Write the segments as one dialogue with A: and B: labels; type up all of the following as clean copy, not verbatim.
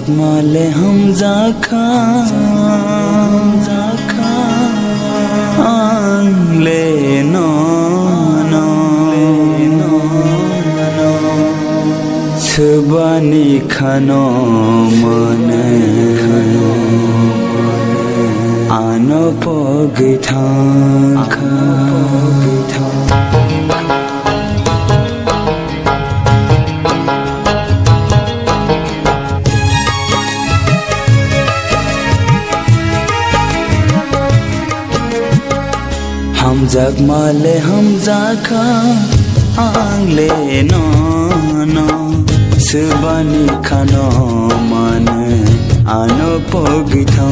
A: जगमाले हम जाखा ले नो छबानी खानो मने आनो पगैथा हम जगमाले हम जाखा आंगले नो छबानी खानो मन आनो पगैथा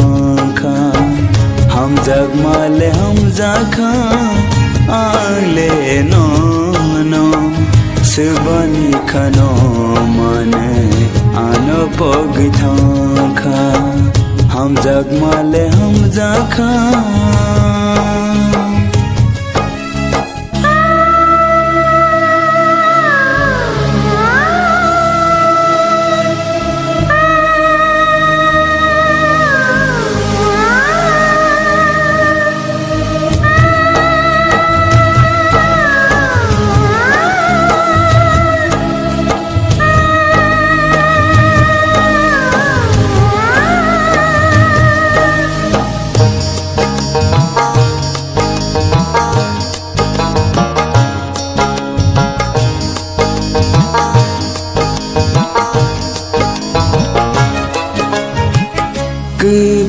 A: हम जगमाले हम जाखा आंगले नो छबानी खानो मन आनो पगैथा हम जगमाले हम जाखा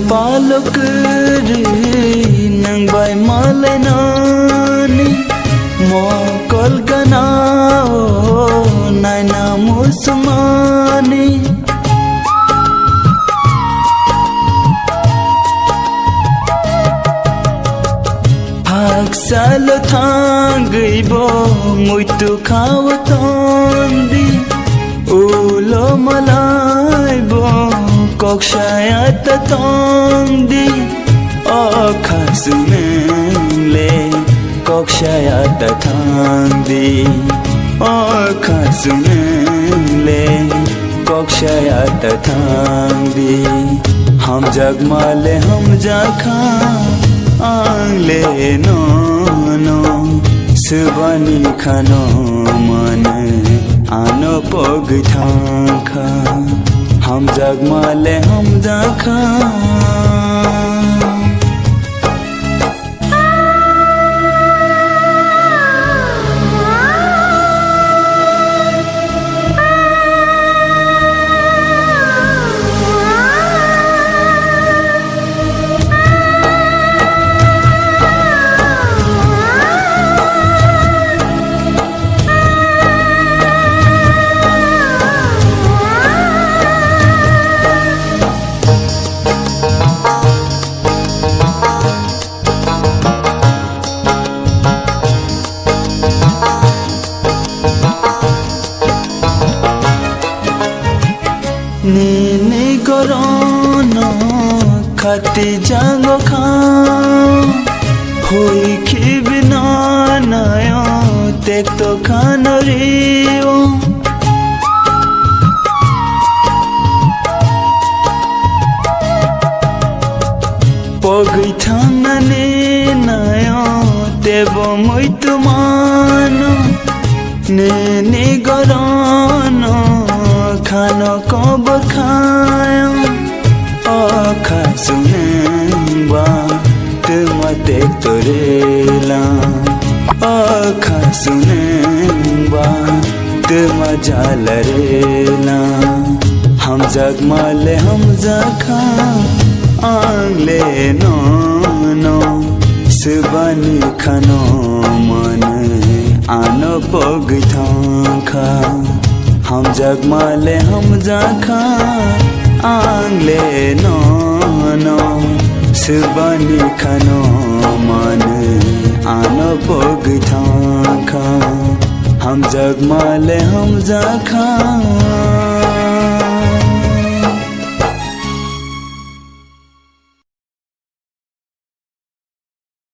A: पालक नंबाय मालनानी मोकल गनाओ नायना मुसमानी हाक्साल थांगैबो मुइतु खावतंदी उलो मलाइबो कक्षायात तंदी अखासुमेले कक्षायात थांदी अखासुमेले कक्षायात थांदी हम जगमाले हम जाखा आंगले नो छबानी खानो मन आनो पगैथा हम जगमाले हम जाखा नीने गरोनो खाती जांगो खाओ होई खिबिना नयो तेक तो खानो रियो पगैथा ने नयो तेबो मुइतु मानो ने गरोनो खानो कब खायो अखासुमेंबा तुम तेक तोरेला अखासुमेंबा तुम जालरेला हम जगमाले हम जाखा आंगले नो छबानी खानो मन आनो पगैथा हम जगमाले हम जाखा आंगले नो छबानी खानो मन आनो पगैथा हम जगमाले हम जाखा।